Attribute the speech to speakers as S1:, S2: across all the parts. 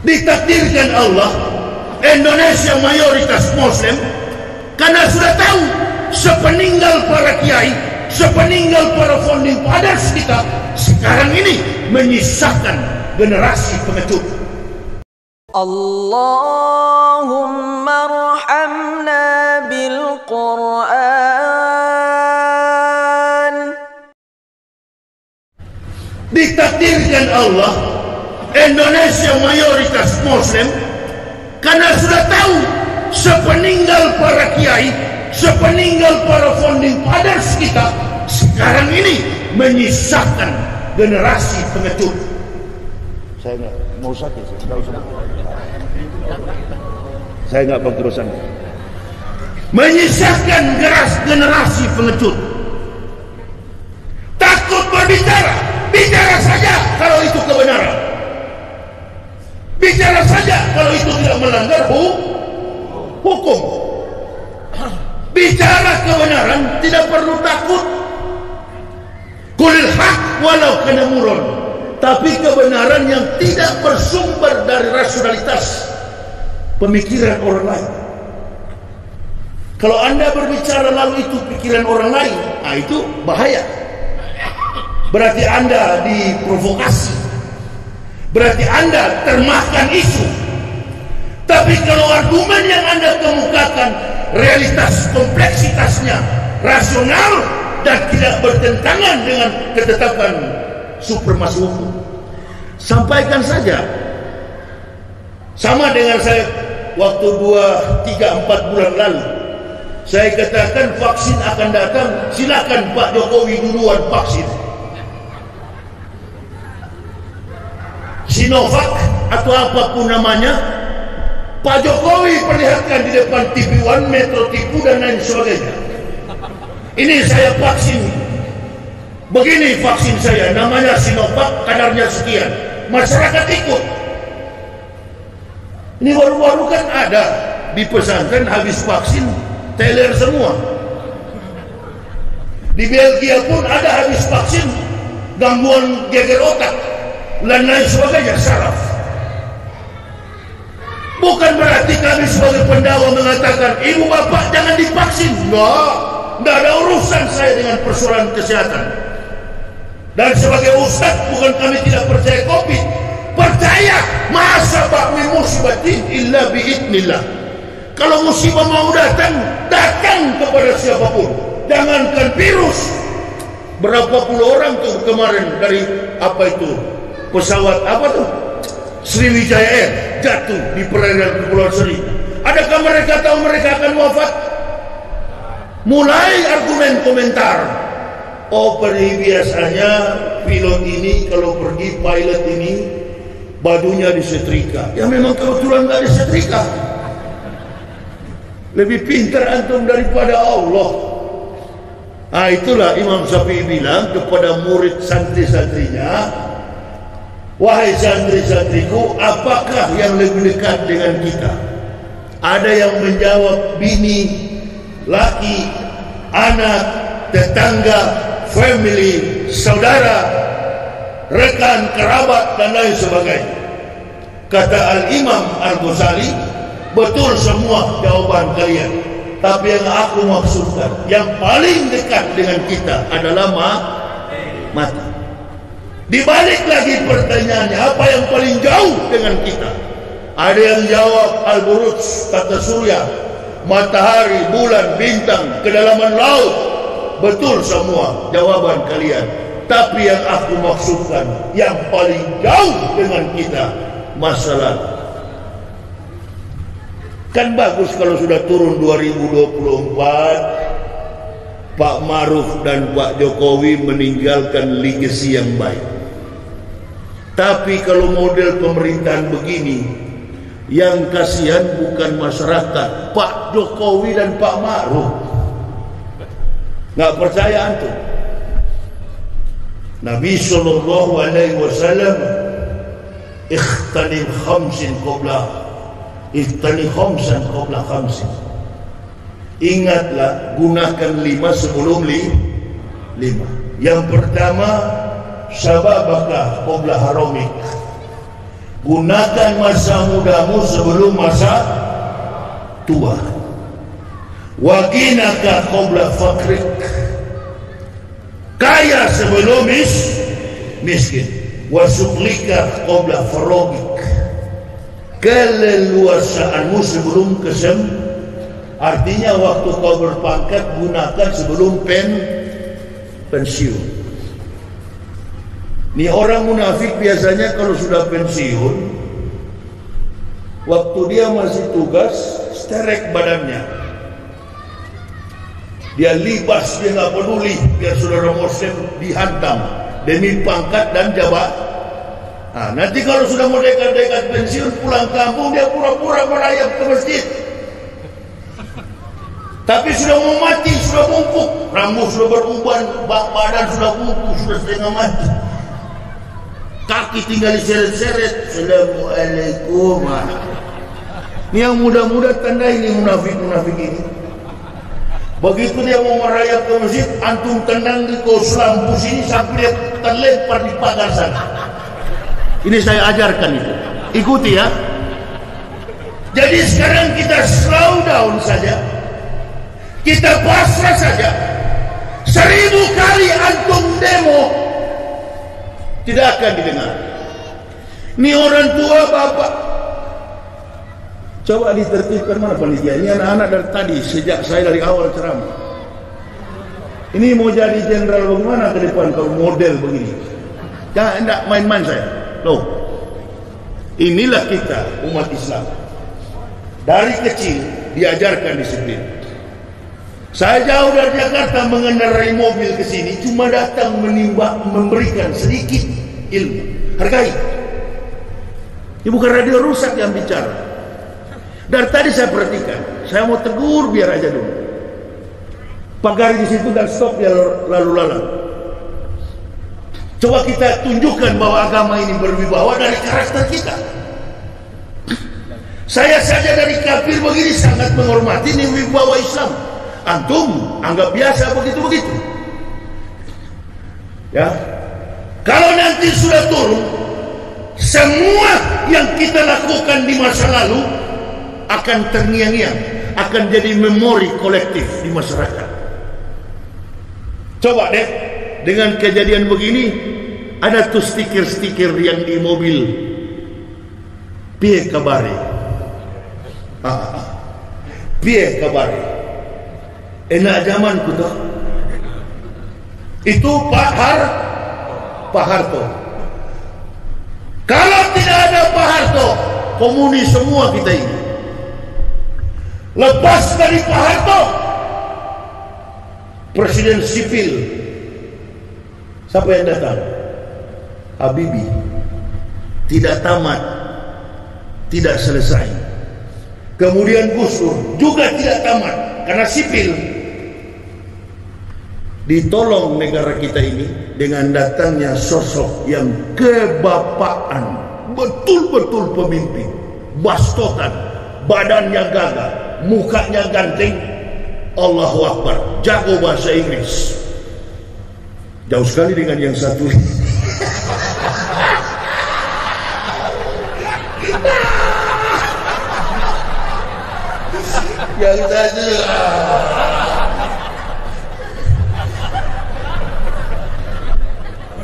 S1: Ditakdirkan Allah Indonesia mayoritas Muslim, karena sudah tahu sepeninggal para kiai, sepeninggal para founding fathers kita, sekarang ini menyisakan generasi pengecut.
S2: Allahumma arhamna bil Quran.
S1: Ditakdirkan Allah Indonesia mayoritas Muslim, karena sudah tahu sepeninggal para kiai, sepeninggal para founding fathers kita, sekarang ini menyisakan generasi pengecut. Saya nggak mau sakit, saya nggak berterusan. Menyisakan generasi pengecut. Takut berbicara, bicara saja kalau itu kebenaran. Bicara saja kalau itu tidak melanggar hukum. Bicara kebenaran, tidak perlu takut. Qulil haq walau kana murran. Tapi kebenaran yang tidak bersumber dari rasionalitas pemikiran orang lain. Kalau Anda berbicara lalu itu pikiran orang lain, nah itu bahaya. Berarti Anda diprovokasi. Berarti Anda termakan isu. Tapi kalau argumen yang Anda kemukakan realitas kompleksitasnya rasional dan tidak bertentangan dengan ketetapan supremasi hukum, sampaikan saja. Sama dengan saya waktu 2-3-4 bulan lalu, saya katakan vaksin akan datang, silakan Pak Jokowi duluan vaksin. Sinovac atau apapun namanya, Pak Jokowi perlihatkan di depan TV One, Metro TV dan lain sebagainya. Ini saya vaksin, begini vaksin saya, namanya Sinovac, kadarnya sekian. Masyarakat ikut. Ini baru-baru kan ada di pesantren habis vaksin teler semua. Di Belgia pun ada habis vaksin gangguan geger otak dan lain sebagainya, saraf. Bukan berarti kami sebagai pendakwa mengatakan ibu bapak jangan divaksin. Enggak ada urusan saya dengan persoalan kesehatan. Dan sebagai ustaz, bukan kami tidak percaya COVID. Percaya masa bakmi musibatin illa biidnillah. Kalau musibah mau datang, datang kepada siapapun. Jangankan virus. Berapa puluh orang tuh kemarin dari apa itu pesawat apa tuh Sriwijaya Air jatuh di perairan Kepulauan Seribu. Adakah mereka tahu mereka akan wafat? Mulai argumen komentar. Oh, biasanya pilot ini kalau pergi, pilot ini bajunya disetrika. Ya memang kebetulan nggak disetrika. Lebih pintar antum daripada Allah. Nah, itulah Imam Syafi'i bilang kepada murid santri-santrinya, wahai santri-santriku, apakah yang lebih dekat dengan kita? Ada yang menjawab bini, laki, anak, tetangga, family, saudara, rekan, kerabat, dan lain sebagainya. Kata Al-Imam Al-Ghazali, betul semua jawaban kalian. Tapi yang aku maksudkan, yang paling dekat dengan kita adalah mati. Dibalik lagi pertanyaannya, apa yang paling jauh dengan kita? Ada yang jawab Al-Buruj, kata surya, matahari, bulan, bintang, kedalaman laut. Betul semua jawaban kalian. Tapi yang aku maksudkan, yang paling jauh dengan kita, masalah. Kan bagus kalau sudah turun 2024, Pak Maruf dan Pak Jokowi meninggalkan legasi yang baik. Tapi kalau model pemerintahan begini, yang kasihan bukan masyarakat, Pak Jokowi dan Pak Maruf. Nggak percaya antum? Nabi Sallallahu Alaihi Wasallam, ikhtanim khamsin qabla khamsin. Ingatlah, gunakan 5 sebelum 5. Yang pertama, sababaka qabla haramik. Gunakan masa mudamu sebelum masa tua. Wa ghinaka qabla faqrik. Kaya sebelum miskin. Wa suqlika qabla faragik. Keleluasaanmu sebelum artinya waktu kau berpangkat gunakan sebelum pensiun. Ini orang munafik biasanya kalau sudah pensiun, waktu dia masih tugas, sterek badannya. Dia libas, dia nggak peduli, biar saudara Muslim dihantam demi pangkat dan jabatan. Nah, nanti kalau sudah mau dekat-dekat pensiun, pulang kampung, dia pura-pura merayap ke masjid. Tapi sudah mau mati, sudah bungkuk, rambut sudah beruban, badan sudah bungkuk, sudah setengah mati. Kaki tinggal diseret-seret. Assalamualaikum. Ini yang muda-muda tanda ini munafik-munafik ini. Begitu dia mau merayap ke masjid, antum tendang di kos lampu sini sampai dia terlempar di pagar sana. Ini saya ajarkan itu. Ikuti ya. Jadi sekarang kita slow down saja. Kita pasrah saja. 1000 kali antum demo, tidak akan didengar. Ini orang tua bapak. Coba ditertibkan mana panitia. Ini anak-anak dari tadi, sejak saya dari awal ceramah. Ini mau jadi jenderal bagaimana ke depan kalau model begini? Jangan tidak main-main saya. Loh, inilah kita umat Islam. Dari kecil diajarkan disiplin. Saya jauh dari Jakarta mengendarai mobil ke sini cuma datang memberikan sedikit ilmu. Hargai. Ini bukan radio rusak yang bicara. Dari tadi saya perhatikan, saya mau tegur biar aja dulu. Pagar di situ dan stop dia lalu lalang. Coba kita tunjukkan bahwa agama ini berwibawa dari karakter kita. Saya saja dari kafir begini sangat menghormati ini wibawa Islam. Antum anggap biasa begitu-begitu. Ya. Kalau nanti sudah turun, semua yang kita lakukan di masa lalu akan terngiang-ngiang, akan jadi memori kolektif di masyarakat. Coba deh, dengan kejadian begini, ada tuh stiker-stiker yang di mobil. Piye kabare? Piye kabare? Enak zaman kuda. Itu Pak Harto. Kalau tidak ada Pak Harto, komunis semua kita ini. Lepas dari Pak Harto, presiden sipil, siapa yang datang? Habibie. Tidak tamat, tidak selesai. Kemudian Gus Dur juga tidak tamat karena sipil. Ditolong negara kita ini dengan datangnya sosok yang kebapaan, betul-betul pemimpin, bastotan, badannya gagah, mukanya ganteng, Allahu Akbar, jago bahasa Inggris. Jauh sekali dengan yang satu. Yang tadi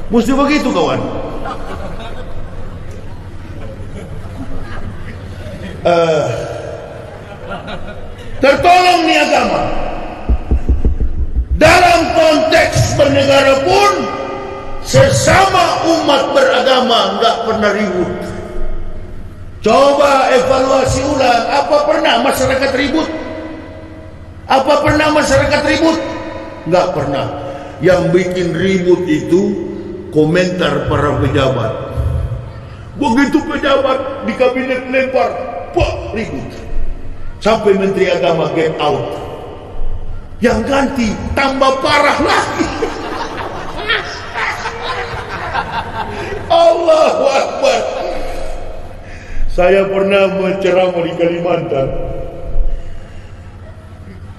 S1: mesti begitu kawan. Tertolong nih agama. Dalam konteks bernegara pun sesama umat beragama nggak pernah ribut. Coba evaluasi ulang, apa pernah masyarakat ribut? Apa pernah masyarakat ribut? Nggak pernah. Yang bikin ribut itu komentar para pejabat. Begitu pejabat di kabinet lempar, pak, ribut. Sampai Menteri Agama get out. Yang ganti tambah parah lagi. Allahu Akbar. Saya pernah menceramah di Kalimantan.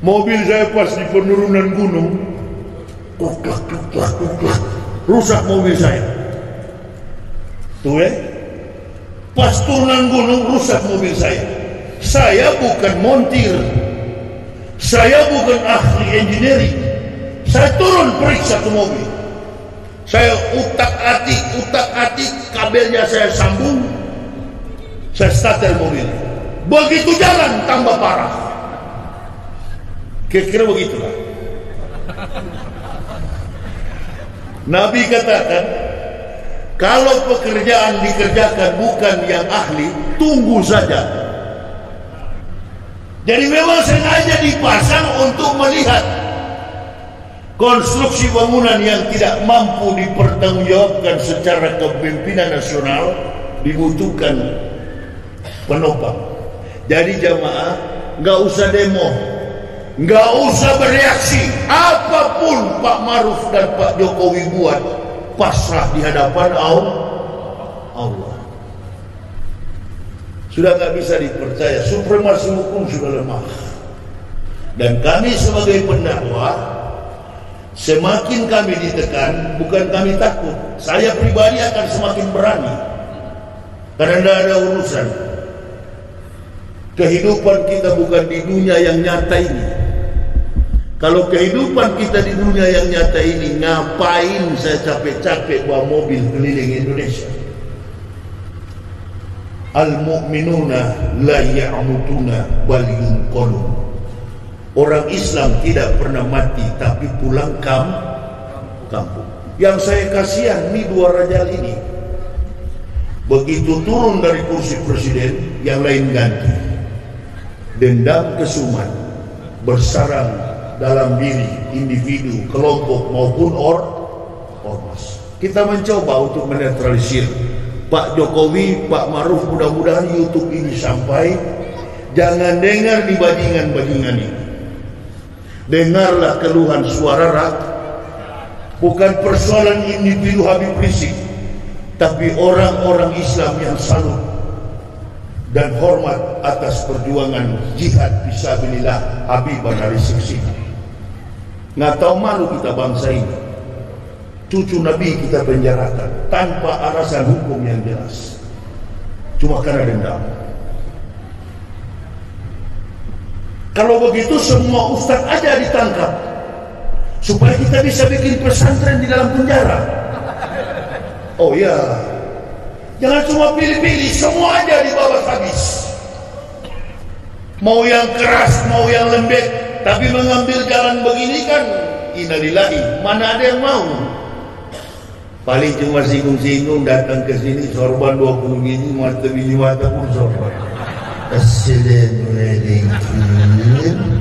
S1: Mobil saya pas di penurunan gunung, rusak mobil saya. Tuh Pas turunan gunung rusak mobil saya. Saya bukan montir, saya bukan ahli engineering. Saya turun periksa ke mobil. Saya utak-atik kabelnya saya sambung. Saya starter mobil. Begitu jalan tambah parah. Kira-kira begitulah. Nabi katakan, kalau pekerjaan dikerjakan bukan yang ahli, tunggu saja. Jadi memang sengaja dipasang untuk melihat konstruksi bangunan yang tidak mampu dipertanggungjawabkan secara kepemimpinan nasional, dibutuhkan penopang. Jadi jamaah, nggak usah demo, nggak usah bereaksi. Apapun Pak Maruf dan Pak Jokowi buat, pasrah di hadapan Allah. Sudah nggak bisa dipercaya, supremasi hukum sudah lemah. Dan kami sebagai pendakwah, semakin kami ditekan, bukan kami takut. Saya pribadi akan semakin berani, karena tidak ada urusan. Kehidupan kita bukan di dunia yang nyata ini. Kalau kehidupan kita di dunia yang nyata ini, ngapain saya capek-capek bawa mobil keliling Indonesia? Al-mu'minuna la ya'mutuna bal yunqalun. Orang Islam tidak pernah mati, tapi pulang kampung. Yang saya kasihan nih dua rajal ini, begitu turun dari kursi presiden, yang lain ganti. Dendam kesumat bersarang dalam diri individu, kelompok maupun ormas. Kita mencoba untuk menetralisir. Pak Jokowi, Pak Maruf, mudah-mudahan YouTube ini sampai. Jangan dengar di bajingan-bajingan ini. Dengarlah keluhan suara rakyat. Bukan persoalan individu Habib Rizik, tapi orang-orang Islam yang salut dan hormat atas perjuangan jihad fisabilillah Habib Rizik. Nggak tahu malu kita bangsa ini. Cucu Nabi kita penjarakan tanpa alasan hukum yang jelas, cuma karena dendam. Kalau begitu semua ustaz aja ditangkap, supaya kita bisa bikin pesantren di dalam penjara. Oh ya, jangan cuma pilih-pilih, semua aja dibawa habis. Mau yang keras, mau yang lembek, tapi mengambil jalan begini kan innalillahi, mana ada yang mau. Paling cuma singgung-singgung datang ke sini, sorban 20 biji, mata pun sorban. Assalamualaikum.